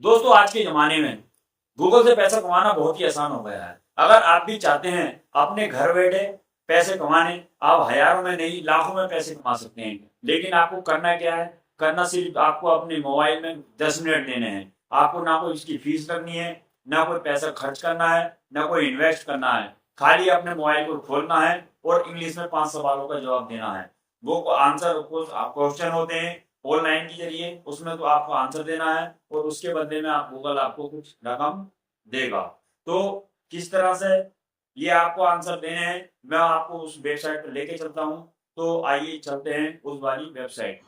दोस्तों आज के ज़माने में गूगल से पैसा कमाना बहुत ही आसान हो गया है। अगर आप भी चाहते हैं अपने घर बैठे पैसे कमाने, आप हज़ारों में नहीं लाखों में पैसे कमा सकते हैं। लेकिन आपको करना क्या है? करना सिर्फ आपको अपने मोबाइल में 10 मिनट देने हैं। आपको ना कोई इसकी फीस लगनी है, ना कोई पैसा खर्च करना है, ना कोई इन्वेस्ट करना है। खाली अपने मोबाइल को खोलना है और इंग्लिश में 5 सवालों का जवाब देना है। वो आंसर क्वेश्चन होते हैं ऑनलाइन के जरिए, उसमें तो आपको आंसर देना है और उसके बदले में आप गूगल आपको कुछ रकम देगा। तो किस तरह से ये आपको आंसर देने हैं, मैं आपको उस वेबसाइट पर लेके चलता हूँ। तो आइए चलते हैं उस वाली वेबसाइट।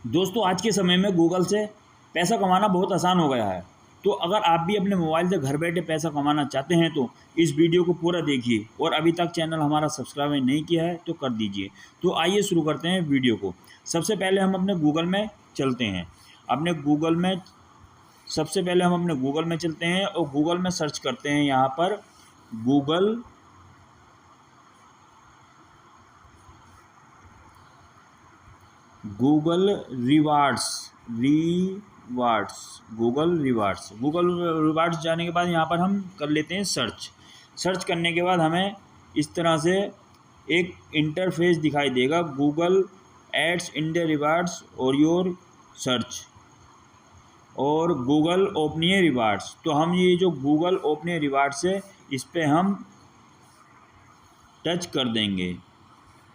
दोस्तों आज के समय में गूगल से पैसा कमाना बहुत आसान हो गया है। तो अगर आप भी अपने मोबाइल से घर बैठे पैसा कमाना चाहते हैं तो इस वीडियो को पूरा देखिए, और अभी तक चैनल हमारा सब्सक्राइब नहीं किया है तो कर दीजिए। तो आइए शुरू करते हैं वीडियो को। सबसे पहले हम अपने गूगल में चलते हैं। सबसे पहले हम अपने गूगल में चलते हैं और गूगल में सर्च करते हैं यहाँ पर गूगल रिवार्ड्स जाने के बाद यहाँ पर हम कर लेते हैं सर्च करने के बाद हमें इस तरह से एक इंटरफेस दिखाई देगा, गूगल एड्स इंडिया रिवार्ड्स और योर सर्च और गूगल ओपनिंग रिवार्ड्स। तो हम ये जो गूगल ओपनिंग रिवार्ड्स है इस पे हम टच कर देंगे।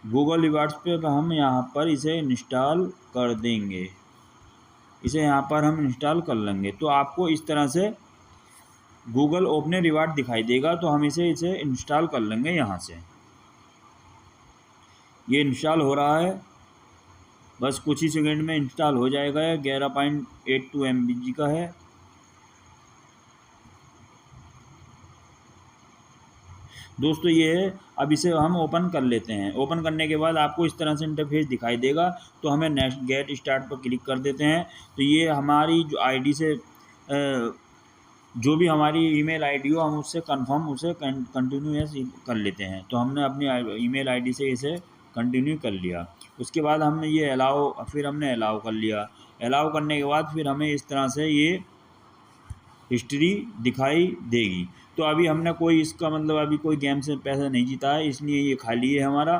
गूगल रिवार्ड्स पे हम यहाँ पर इसे इंस्टॉल कर देंगे, इसे यहाँ पर हम इंस्टॉल कर लेंगे। तो आपको इस तरह से गूगल ओपन रिवार्ड दिखाई देगा। तो हम इसे इंस्टॉल कर लेंगे। यहाँ से ये इंस्टॉल हो रहा है, बस कुछ ही सेकंड में इंस्टॉल हो जाएगा। 11.82 MB का है। दोस्तों ये है, अब इसे हम ओपन कर लेते हैं। ओपन करने के बाद आपको इस तरह से इंटरफेस दिखाई देगा। तो हमें नेक्स्ट गेट स्टार्ट पर क्लिक कर देते हैं। तो ये हमारी जो आईडी से जो भी हमारी ईमेल आईडी हो हम उससे कंटिन्यू कर लेते हैं। तो हमने अपनी ईमेल आईडी से इसे कंटिन्यू कर लिया। उसके बाद हमने ये हमने अलाउ कर लिया। अलाउ करने के बाद फिर हमें इस तरह से ये हिस्ट्री दिखाई देगी। तो अभी हमने इसका मतलब अभी कोई गेम से पैसा नहीं जीता है, इसलिए ये खाली है हमारा।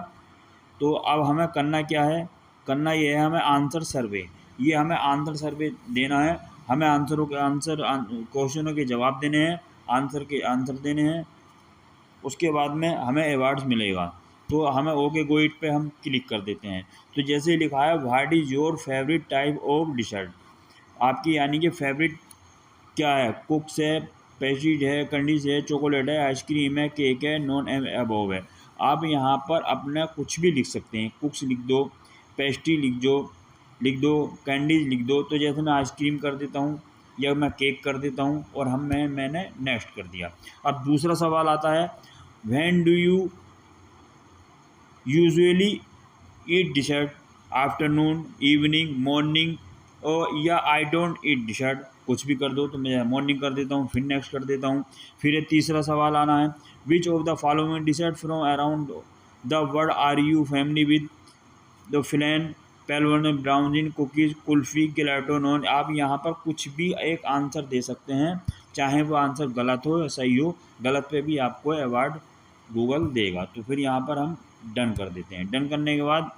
तो अब हमें करना क्या है? करना ये है हमें आंसर सर्वे। ये हमें आंसर सर्वे देना है। हमें क्वेश्चनों के जवाब देने हैं, आंसर देने हैं। उसके बाद में हमें अवार्ड्स मिलेगा। तो हमें ओके गो इट पे हम क्लिक कर देते हैं। तो जैसे लिखा है what is your favourite type of dessert, आपकी यानी कि फेवरेट क्या है? कुक्स है, पेस्ट्रीज है, कैंडीज है, चॉकलेट है, आइसक्रीम है, केक है, नॉन अबोव है। आप यहाँ पर अपना कुछ भी लिख सकते हैं। कुक्स लिख दो, पेस्ट्री लिख दो, कैंडीज लिख दो। तो जैसे मैं आइसक्रीम कर देता हूँ या मैं केक कर देता हूँ और मैंने नेक्स्ट कर दिया। अब दूसरा सवाल आता है, when do you usually eat dessert? Afternoon, evening, morning और या आई डोंट ईट डिशर्ट। कुछ भी कर दो। तो मैं मॉर्निंग कर देता हूँ, फिर नेक्स्ट कर देता हूँ। फिर ये तीसरा सवाल आना है, which of the following dessert from around the world are you family with? The flan, pavlova, brownie, cookies, kulfi, gelato, naan. आप यहाँ पर कुछ भी एक आंसर दे सकते हैं, चाहे वो आंसर गलत हो या सही हो। गलत पे भी आपको अवार्ड गूगल देगा। तो फिर यहाँ पर हम डन कर देते हैं। डन करने के बाद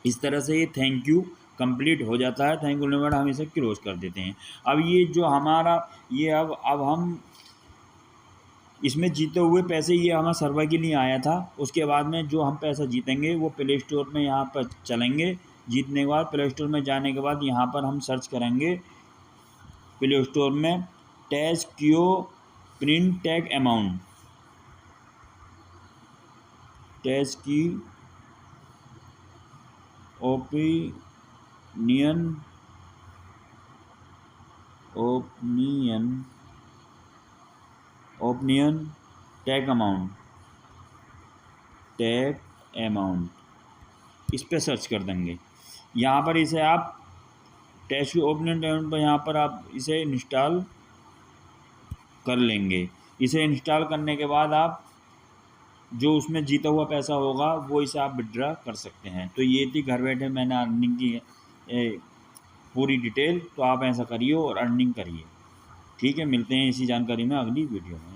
इस तरह से ये थैंक यू कंप्लीट हो जाता है। थैंक यू के बाद हम इसे क्लोज कर देते हैं। अब ये जो हमारा ये अब हम इसमें जीते हुए पैसे, ये हमारा सर्वर के लिए आया था। उसके बाद में जो हम पैसा जीतेंगे वो प्ले स्टोर में यहाँ पर चलेंगे। जीतने के बाद प्ले स्टोर में जाने के बाद यहाँ पर हम सर्च करेंगे प्ले स्टोर में टैच क्यू प्रिंट टैग अमाउंट, टैच की ओपिनियन टैग अमाउंट इस पे सर्च कर देंगे। यहाँ पर इसे आप टैच की ओपिनियन टैग पर यहाँ पर आप इसे इंस्टॉल कर लेंगे। इसे इंस्टॉल करने के बाद आप जो उसमें जीता हुआ पैसा होगा वो इसे आप विड्रॉ कर सकते हैं। तो ये थी घर बैठे मैंने अर्निंग की पूरी डिटेल, तो आप ऐसा करिए और अर्निंग करिए। ठीक है, मिलते हैं इसी जानकारी में अगली वीडियो में।